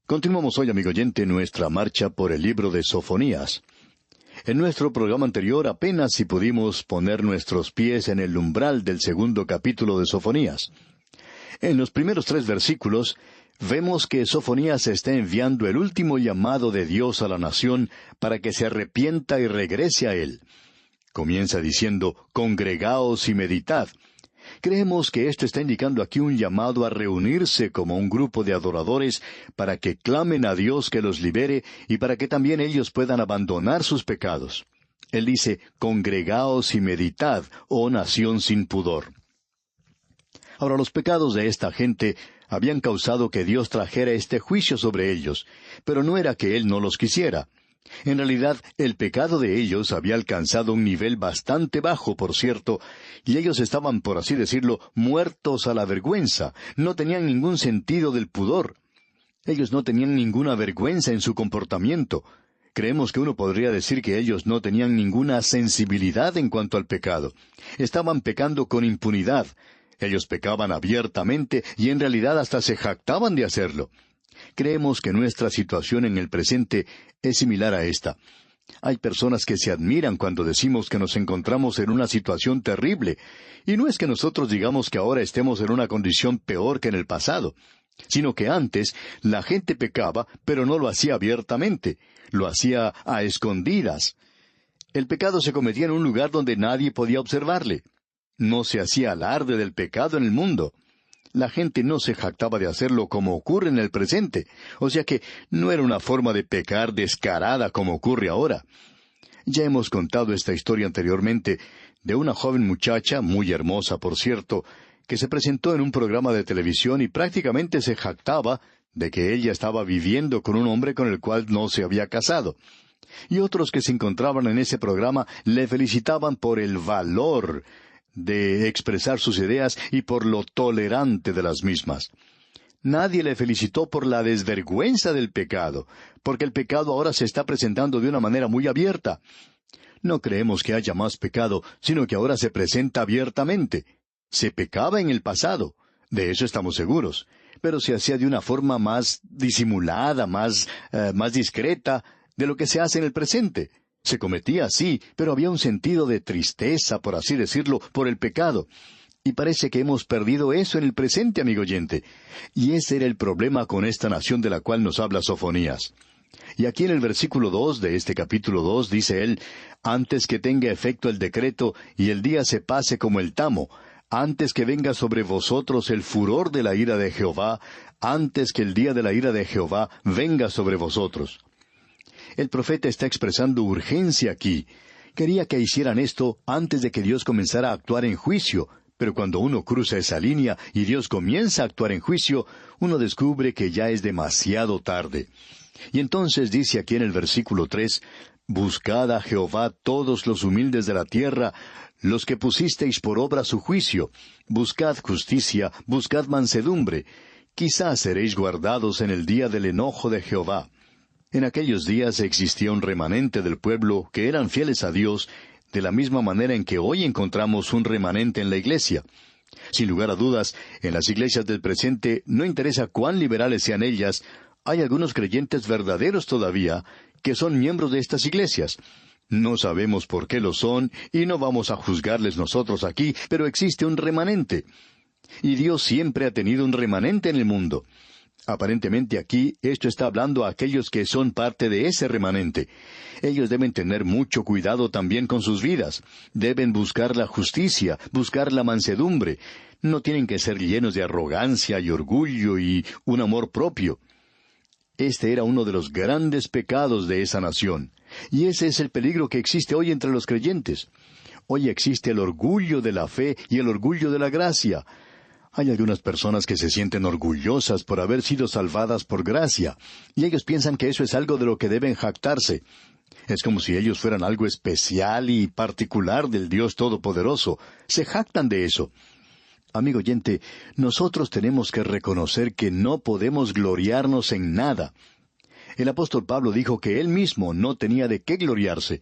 Continuamos hoy, amigo oyente, nuestra marcha por el libro de Sofonías. En nuestro programa anterior apenas si pudimos poner nuestros pies en el umbral del segundo capítulo de Sofonías. En los primeros 3 versículos vemos que Sofonías está enviando el último llamado de Dios a la nación para que se arrepienta y regrese a Él. Comienza diciendo, «Congregaos y meditad». Creemos que esto está indicando aquí un llamado a reunirse como un grupo de adoradores para que clamen a Dios que los libere y para que también ellos puedan abandonar sus pecados. Él dice, «Congregaos y meditad, oh nación sin pudor». Ahora, los pecados de esta gente habían causado que Dios trajera este juicio sobre ellos, pero no era que Él no los quisiera. En realidad, el pecado de ellos había alcanzado un nivel bastante bajo, por cierto, y ellos estaban, por así decirlo, muertos a la vergüenza. No tenían ningún sentido del pudor. Ellos no tenían ninguna vergüenza en su comportamiento. Creemos que uno podría decir que ellos no tenían ninguna sensibilidad en cuanto al pecado. Estaban pecando con impunidad. Ellos pecaban abiertamente y en realidad hasta se jactaban de hacerlo. Creemos que nuestra situación en el presente es similar a esta. Hay personas que se admiran cuando decimos que nos encontramos en una situación terrible, y no es que nosotros digamos que ahora estemos en una condición peor que en el pasado, sino que antes la gente pecaba, pero no lo hacía abiertamente, lo hacía a escondidas. El pecado se cometía en un lugar donde nadie podía observarle. No se hacía alarde del pecado en el mundo. La gente no se jactaba de hacerlo como ocurre en el presente, o sea que no era una forma de pecar descarada como ocurre ahora. Ya hemos contado esta historia anteriormente de una joven muchacha, muy hermosa por cierto, que se presentó en un programa de televisión y prácticamente se jactaba de que ella estaba viviendo con un hombre con el cual no se había casado. Y otros que se encontraban en ese programa le felicitaban por el valor de expresar sus ideas y por lo tolerante de las mismas. Nadie le felicitó por la desvergüenza del pecado, porque el pecado ahora se está presentando de una manera muy abierta. No creemos que haya más pecado, sino que ahora se presenta abiertamente. Se pecaba en el pasado, de eso estamos seguros, pero se hacía de una forma más disimulada, más discreta de lo que se hace en el presente. Se cometía así, pero había un sentido de tristeza, por así decirlo, por el pecado. Y parece que hemos perdido eso en el presente, amigo oyente. Y ese era el problema con esta nación de la cual nos habla Sofonías. Y aquí en el versículo 2 de este capítulo 2 dice él, «Antes que tenga efecto el decreto y el día se pase como el tamo, antes que venga sobre vosotros el furor de la ira de Jehová, antes que el día de la ira de Jehová venga sobre vosotros». El profeta está expresando urgencia aquí. Quería que hicieran esto antes de que Dios comenzara a actuar en juicio, pero cuando uno cruza esa línea y Dios comienza a actuar en juicio, uno descubre que ya es demasiado tarde. Y entonces dice aquí en el versículo 3, «Buscad a Jehová todos los humildes de la tierra, los que pusisteis por obra su juicio. Buscad justicia, buscad mansedumbre. Quizás seréis guardados en el día del enojo de Jehová». En aquellos días existía un remanente del pueblo que eran fieles a Dios, de la misma manera en que hoy encontramos un remanente en la iglesia. Sin lugar a dudas, en las iglesias del presente, no interesa cuán liberales sean ellas, hay algunos creyentes verdaderos todavía que son miembros de estas iglesias. No sabemos por qué lo son, y no vamos a juzgarles nosotros aquí, pero existe un remanente. Y Dios siempre ha tenido un remanente en el mundo. Aparentemente aquí esto está hablando a aquellos que son parte de ese remanente. Ellos deben tener mucho cuidado también con sus vidas. Deben buscar la justicia, buscar la mansedumbre. No tienen que ser llenos de arrogancia y orgullo y un amor propio. Este era uno de los grandes pecados de esa nación. Y ese es el peligro que existe hoy entre los creyentes. Hoy existe el orgullo de la fe y el orgullo de la gracia. Hay algunas personas que se sienten orgullosas por haber sido salvadas por gracia, y ellos piensan que eso es algo de lo que deben jactarse. Es como si ellos fueran algo especial y particular del Dios Todopoderoso. Se jactan de eso. Amigo oyente, nosotros tenemos que reconocer que no podemos gloriarnos en nada. El apóstol Pablo dijo que él mismo no tenía de qué gloriarse.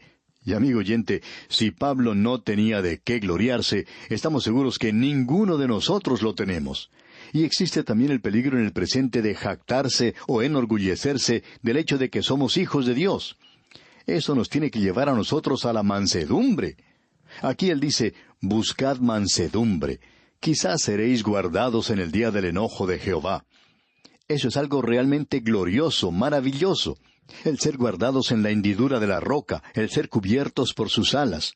Y amigo oyente, si Pablo no tenía de qué gloriarse, estamos seguros que ninguno de nosotros lo tenemos. Y existe también el peligro en el presente de jactarse o enorgullecerse del hecho de que somos hijos de Dios. Eso nos tiene que llevar a nosotros a la mansedumbre. Aquí él dice, buscad mansedumbre. Quizás seréis guardados en el día del enojo de Jehová. Eso es algo realmente glorioso, maravilloso. El ser guardados en la hendidura de la roca, el ser cubiertos por sus alas.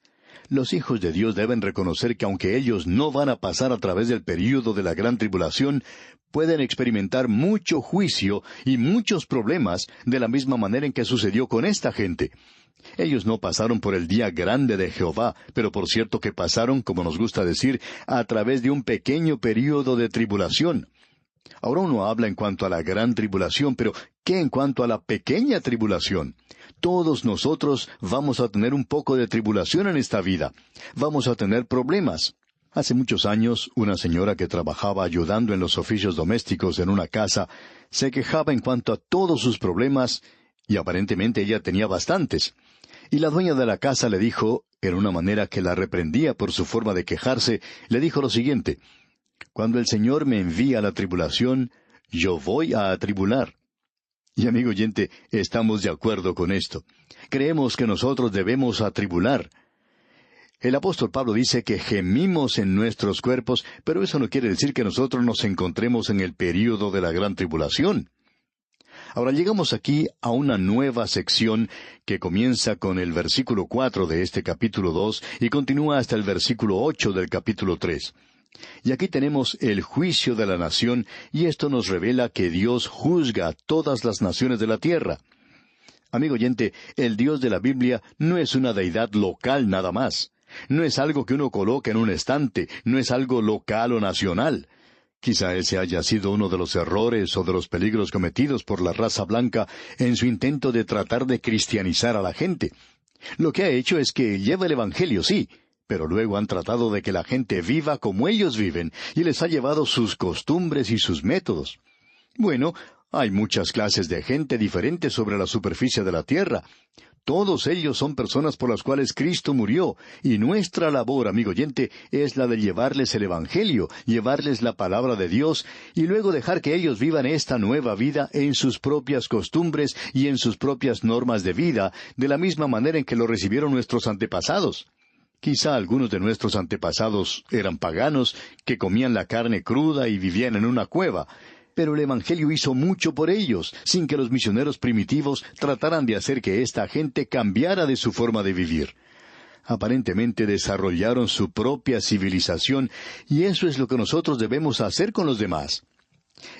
Los hijos de Dios deben reconocer que aunque ellos no van a pasar a través del período de la gran tribulación, pueden experimentar mucho juicio y muchos problemas de la misma manera en que sucedió con esta gente. Ellos no pasaron por el día grande de Jehová, pero por cierto que pasaron, como nos gusta decir, a través de un pequeño período de tribulación. Ahora uno habla en cuanto a la gran tribulación, pero ¿qué en cuanto a la pequeña tribulación? Todos nosotros vamos a tener un poco de tribulación en esta vida. Vamos a tener problemas. Hace muchos años, una señora que trabajaba ayudando en los oficios domésticos en una casa, se quejaba en cuanto a todos sus problemas, y aparentemente ella tenía bastantes. Y la dueña de la casa le dijo, en una manera que la reprendía por su forma de quejarse, le dijo lo siguiente: cuando el Señor me envía la tribulación, yo voy a atribular. Y amigo oyente, estamos de acuerdo con esto. Creemos que nosotros debemos atribular. El apóstol Pablo dice que gemimos en nuestros cuerpos, pero eso no quiere decir que nosotros nos encontremos en el período de la gran tribulación. Ahora llegamos aquí a una nueva sección que comienza con el versículo 4 de este capítulo 2 y continúa hasta el versículo 8 del capítulo 3. Y aquí tenemos el juicio de la nación, y esto nos revela que Dios juzga a todas las naciones de la tierra. Amigo oyente, el Dios de la Biblia no es una deidad local nada más. No es algo que uno coloca en un estante, no es algo local o nacional. Quizá ese haya sido uno de los errores o de los peligros cometidos por la raza blanca en su intento de tratar de cristianizar a la gente. Lo que ha hecho es que lleva el Evangelio, sí, pero luego han tratado de que la gente viva como ellos viven, y les ha llevado sus costumbres y sus métodos. Bueno, hay muchas clases de gente diferentes sobre la superficie de la tierra. Todos ellos son personas por las cuales Cristo murió, y nuestra labor, amigo oyente, es la de llevarles el Evangelio, llevarles la palabra de Dios, y luego dejar que ellos vivan esta nueva vida en sus propias costumbres y en sus propias normas de vida, de la misma manera en que lo recibieron nuestros antepasados. Quizá algunos de nuestros antepasados eran paganos, que comían la carne cruda y vivían en una cueva, pero el Evangelio hizo mucho por ellos, sin que los misioneros primitivos trataran de hacer que esta gente cambiara de su forma de vivir. Aparentemente desarrollaron su propia civilización, y eso es lo que nosotros debemos hacer con los demás.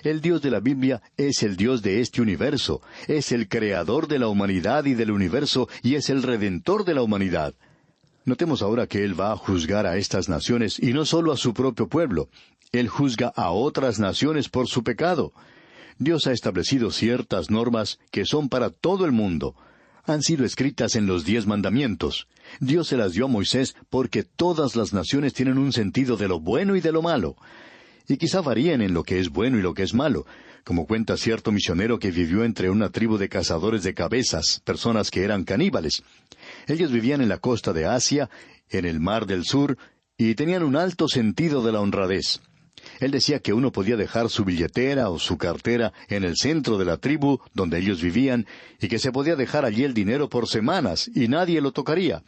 El Dios de la Biblia es el Dios de este universo, es el creador de la humanidad y del universo, y es el redentor de la humanidad. Notemos ahora que Él va a juzgar a estas naciones, y no solo a su propio pueblo. Él juzga a otras naciones por su pecado. Dios ha establecido ciertas normas que son para todo el mundo. Han sido escritas en los 10 mandamientos. Dios se las dio a Moisés porque todas las naciones tienen un sentido de lo bueno y de lo malo. Y quizá varíen en lo que es bueno y lo que es malo, como cuenta cierto misionero que vivió entre una tribu de cazadores de cabezas, personas que eran caníbales. Ellos vivían en la costa de Asia, en el Mar del Sur, y tenían un alto sentido de la honradez. Él decía que uno podía dejar su billetera o su cartera en el centro de la tribu donde ellos vivían, y que se podía dejar allí el dinero por semanas, y nadie lo tocaría.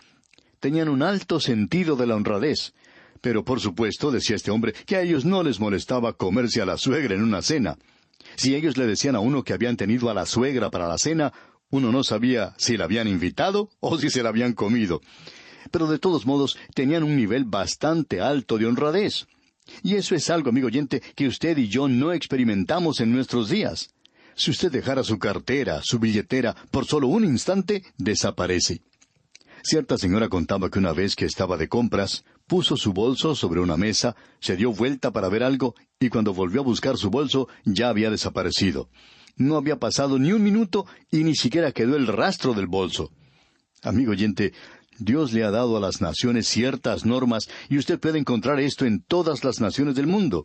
Tenían un alto sentido de la honradez. Pero por supuesto, decía este hombre, que a ellos no les molestaba comerse a la suegra en una cena. Si ellos le decían a uno que habían tenido a la suegra para la cena, uno no sabía si la habían invitado o si se la habían comido. Pero de todos modos, tenían un nivel bastante alto de honradez. Y eso es algo, amigo oyente, que usted y yo no experimentamos en nuestros días. Si usted dejara su cartera, su billetera, por solo un instante, desaparece. Cierta señora contaba que una vez que estaba de compras, puso su bolso sobre una mesa, se dio vuelta para ver algo, y cuando volvió a buscar su bolso, ya había desaparecido. No había pasado ni un minuto, y ni siquiera quedó el rastro del bolso. Amigo oyente, Dios le ha dado a las naciones ciertas normas, y usted puede encontrar esto en todas las naciones del mundo.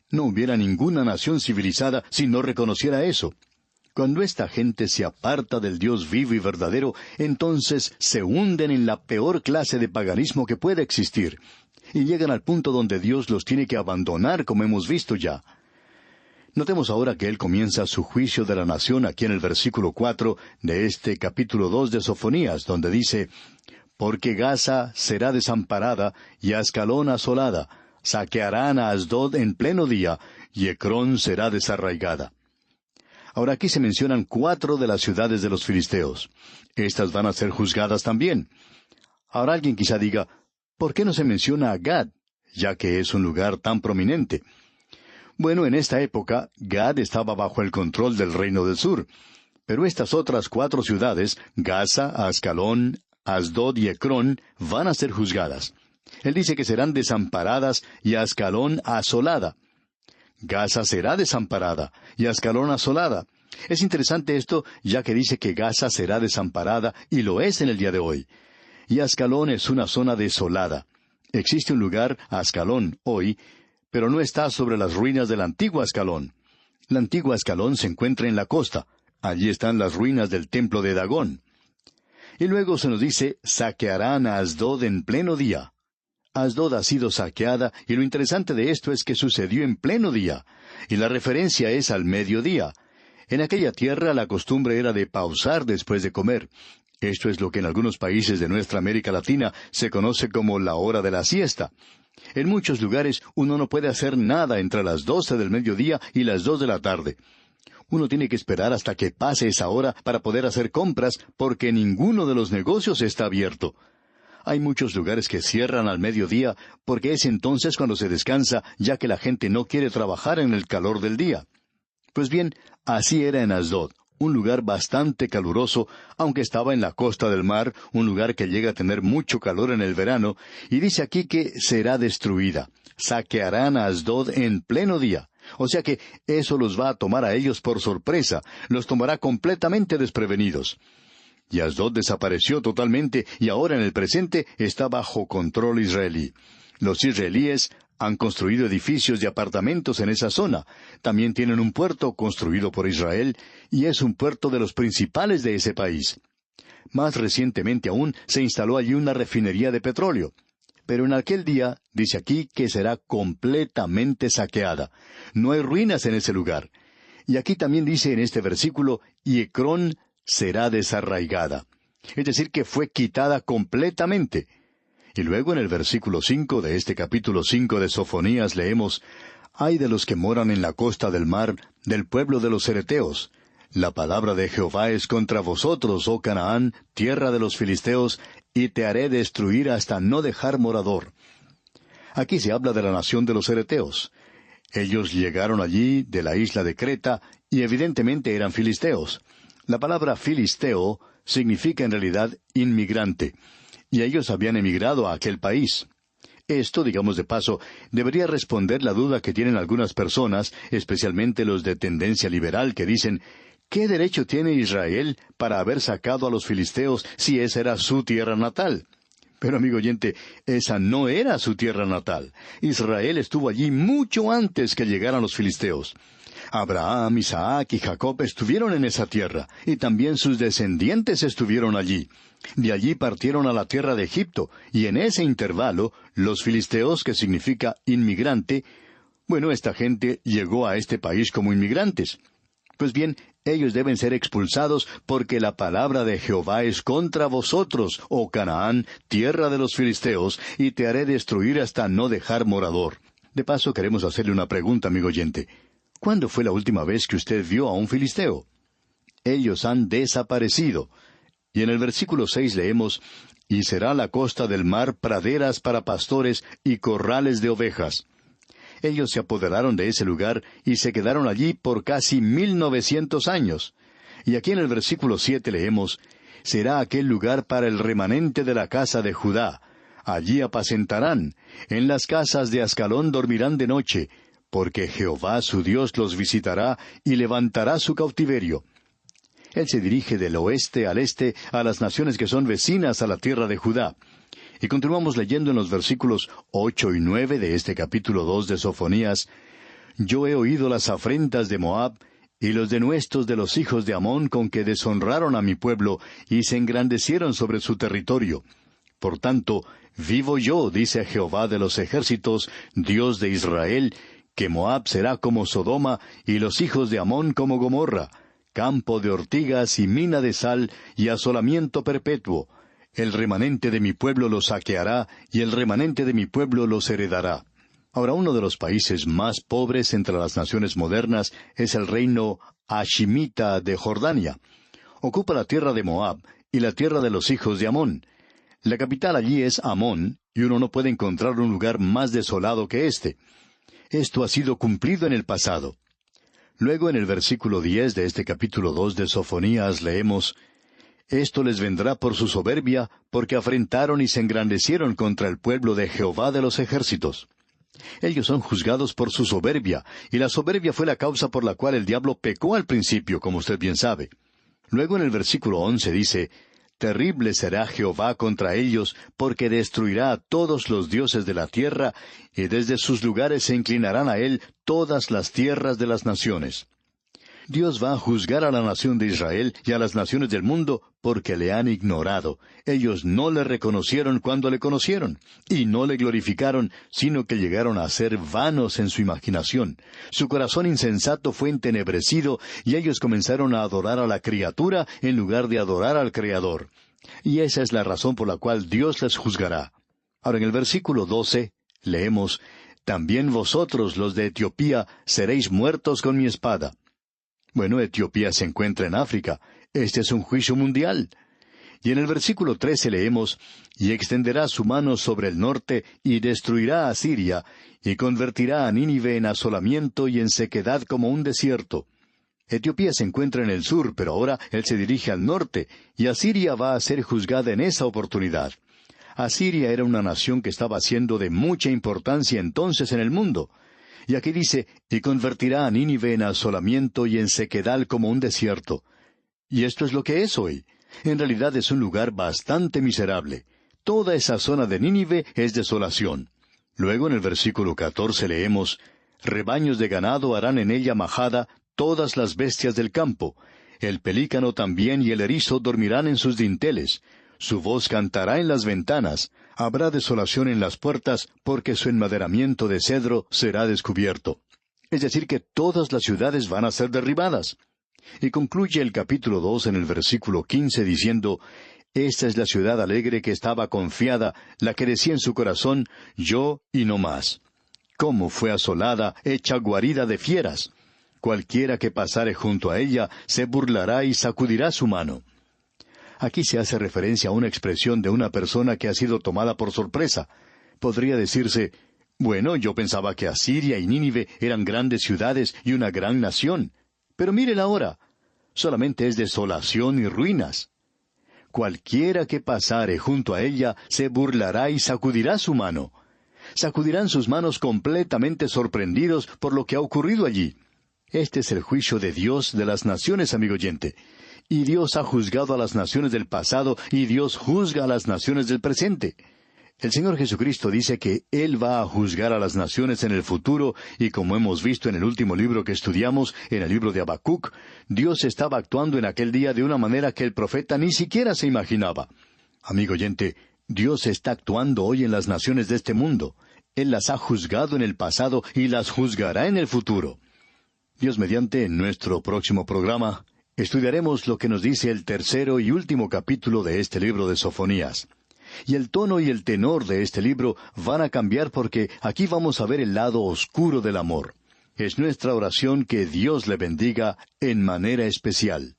No hubiera ninguna nación civilizada si no reconociera eso. Cuando esta gente se aparta del Dios vivo y verdadero, entonces se hunden en la peor clase de paganismo que pueda existir, y llegan al punto donde Dios los tiene que abandonar, como hemos visto ya. Notemos ahora que él comienza su juicio de la nación aquí en el versículo 4 de este capítulo 2 de Sofonías, donde dice: Porque Gaza será desamparada y Ascalón asolada, saquearán a Asdod en pleno día, y Ecrón será desarraigada. Ahora aquí se mencionan 4 de las ciudades de los filisteos. Estas van a ser juzgadas también. Ahora alguien quizá diga: ¿por qué no se menciona a Gad, ya que es un lugar tan prominente? Bueno, en esta época, Gad estaba bajo el control del reino del sur. Pero estas otras 4 ciudades, Gaza, Ascalón, Asdod y Ecrón, van a ser juzgadas. Él dice que serán desamparadas y Ascalón asolada. Gaza será desamparada y Ascalón asolada. Es interesante esto, ya que dice que Gaza será desamparada, y lo es en el día de hoy. Y Ascalón es una zona desolada. Existe un lugar, Ascalón, hoy, pero no está sobre las ruinas del antiguo Ascalón. La antigua Ascalón se encuentra en la costa. Allí están las ruinas del templo de Dagón. Y luego se nos dice: saquearán a Asdod en pleno día. Asdod ha sido saqueada, y lo interesante de esto es que sucedió en pleno día, y la referencia es al mediodía. En aquella tierra la costumbre era de pausar después de comer. Esto es lo que en algunos países de nuestra América Latina se conoce como la hora de la siesta. En muchos lugares uno no puede hacer nada entre las 12 del mediodía y las 2 de la tarde. Uno tiene que esperar hasta que pase esa hora para poder hacer compras, porque ninguno de los negocios está abierto. Hay muchos lugares que cierran al mediodía, porque es entonces cuando se descansa, ya que la gente no quiere trabajar en el calor del día. Pues bien, así era en Asdod, un lugar bastante caluroso, aunque estaba en la costa del mar, un lugar que llega a tener mucho calor en el verano, y dice aquí que será destruida. Saquearán a Asdod en pleno día. O sea que eso los va a tomar a ellos por sorpresa, los tomará completamente desprevenidos. Y Asdod desapareció totalmente, y ahora en el presente está bajo control israelí. Los israelíes han construido edificios de apartamentos en esa zona. También tienen un puerto construido por Israel, y es un puerto de los principales de ese país. Más recientemente aún se instaló allí una refinería de petróleo. Pero en aquel día, dice aquí, que será completamente saqueada. No hay ruinas en ese lugar. Y aquí también dice en este versículo: y Ecrón será desarraigada. Es decir, que fue quitada completamente. Y luego en el versículo 5 de este capítulo 5 de Sofonías leemos: Ay de los que moran en la costa del mar, del pueblo de los cereteos. La palabra de Jehová es contra vosotros, oh Canaán, tierra de los filisteos, y te haré destruir hasta no dejar morador. Aquí se habla de la nación de los cereteos. Ellos llegaron allí de la isla de Creta, y evidentemente eran filisteos. La palabra filisteo significa en realidad inmigrante, y ellos habían emigrado a aquel país. Esto, digamos de paso, debería responder la duda que tienen algunas personas, especialmente los de tendencia liberal, que dicen: ¿qué derecho tiene Israel para haber sacado a los filisteos si esa era su tierra natal? Pero, amigo oyente, esa no era su tierra natal. Israel estuvo allí mucho antes que llegaran los filisteos. Abraham, Isaac y Jacob estuvieron en esa tierra, y también sus descendientes estuvieron allí. De allí partieron a la tierra de Egipto, y en ese intervalo, los filisteos, que significa inmigrante, bueno, esta gente llegó a este país como inmigrantes. Pues bien, ellos deben ser expulsados, porque la palabra de Jehová es contra vosotros, oh Canaán, tierra de los filisteos, y te haré destruir hasta no dejar morador. De paso, queremos hacerle una pregunta, amigo oyente. ¿Cuándo fue la última vez que usted vio a un filisteo? Ellos han desaparecido. Y en el versículo 6 leemos: y será la costa del mar praderas para pastores y corrales de ovejas. Ellos se apoderaron de ese lugar y se quedaron allí por casi 1900 años. Y aquí en el versículo 7 leemos: será aquel lugar para el remanente de la casa de Judá. Allí apacentarán. En las casas de Ascalón dormirán de noche, porque Jehová su Dios los visitará y levantará su cautiverio. Él se dirige del oeste al este a las naciones que son vecinas a la tierra de Judá. Y continuamos leyendo en los versículos 8 y 9 de este capítulo 2 de Sofonías: yo he oído las afrentas de Moab, y los denuestos de los hijos de Amón con que deshonraron a mi pueblo, y se engrandecieron sobre su territorio. Por tanto, vivo yo, dice Jehová de los ejércitos, Dios de Israel, que Moab será como Sodoma, y los hijos de Amón como Gomorra, campo de ortigas y mina de sal, y asolamiento perpetuo. El remanente de mi pueblo los saqueará, y el remanente de mi pueblo los heredará. Ahora, uno de los países más pobres entre las naciones modernas es el reino hashimita de Jordania. Ocupa la tierra de Moab y la tierra de los hijos de Amón. La capital allí es Amón, y uno no puede encontrar un lugar más desolado que este. Esto ha sido cumplido en el pasado. Luego, en el versículo 10 de este capítulo 2 de Sofonías, leemos: Esto les vendrá por su soberbia, porque afrentaron y se engrandecieron contra el pueblo de Jehová de los ejércitos. Ellos son juzgados por su soberbia, y la soberbia fue la causa por la cual el diablo pecó al principio, como usted bien sabe. Luego en el versículo 11 dice: Terrible será Jehová contra ellos, porque destruirá a todos los dioses de la tierra, y desde sus lugares se inclinarán a él todas las tierras de las naciones. Dios va a juzgar a la nación de Israel y a las naciones del mundo porque le han ignorado. Ellos no le reconocieron cuando le conocieron, y no le glorificaron, sino que llegaron a ser vanos en su imaginación. Su corazón insensato fue entenebrecido, y ellos comenzaron a adorar a la criatura en lugar de adorar al Creador. Y esa es la razón por la cual Dios les juzgará. Ahora, en el versículo 12, leemos: También vosotros, los de Etiopía, seréis muertos con mi espada. Bueno, Etiopía se encuentra en África. Este es un juicio mundial. Y en el versículo 13 leemos: Y extenderá su mano sobre el norte, y destruirá a Siria, y convertirá a Nínive en asolamiento y en sequedad como un desierto. Etiopía se encuentra en el sur, pero ahora él se dirige al norte, y Asiria va a ser juzgada en esa oportunidad. Asiria era una nación que estaba siendo de mucha importancia entonces en el mundo. Y aquí dice: y convertirá a Nínive en asolamiento y en sequedal como un desierto. Y esto es lo que es hoy. En realidad es un lugar bastante miserable. Toda esa zona de Nínive es desolación. Luego en el versículo 14 leemos: Rebaños de ganado harán en ella majada todas las bestias del campo. El pelícano también y el erizo dormirán en sus dinteles. Su voz cantará en las ventanas. Habrá desolación en las puertas, porque su enmaderamiento de cedro será descubierto. Es decir, que todas las ciudades van a ser derribadas. Y concluye el capítulo 2 en el versículo 15 diciendo: Esta es la ciudad alegre que estaba confiada, la que decía en su corazón: yo y no más. ¿Cómo fue asolada, hecha guarida de fieras? Cualquiera que pasare junto a ella se burlará y sacudirá su mano. Aquí se hace referencia a una expresión de una persona que ha sido tomada por sorpresa. Podría decirse: bueno, yo pensaba que Asiria y Nínive eran grandes ciudades y una gran nación. Pero miren ahora, solamente es desolación y ruinas. Cualquiera que pasare junto a ella se burlará y sacudirá su mano. Sacudirán sus manos completamente sorprendidos por lo que ha ocurrido allí. Este es el juicio de Dios de las naciones, amigo oyente. Y Dios ha juzgado a las naciones del pasado, y Dios juzga a las naciones del presente. El Señor Jesucristo dice que Él va a juzgar a las naciones en el futuro, y como hemos visto en el último libro que estudiamos, en el libro de Habacuc, Dios estaba actuando en aquel día de una manera que el profeta ni siquiera se imaginaba. Amigo oyente, Dios está actuando hoy en las naciones de este mundo. Él las ha juzgado en el pasado y las juzgará en el futuro. Dios mediante, en nuestro próximo programa, estudiaremos lo que nos dice el tercero y último capítulo de este libro de Sofonías. Y el tono y el tenor de este libro van a cambiar porque aquí vamos a ver el lado oscuro del amor. Es nuestra oración que Dios le bendiga en manera especial.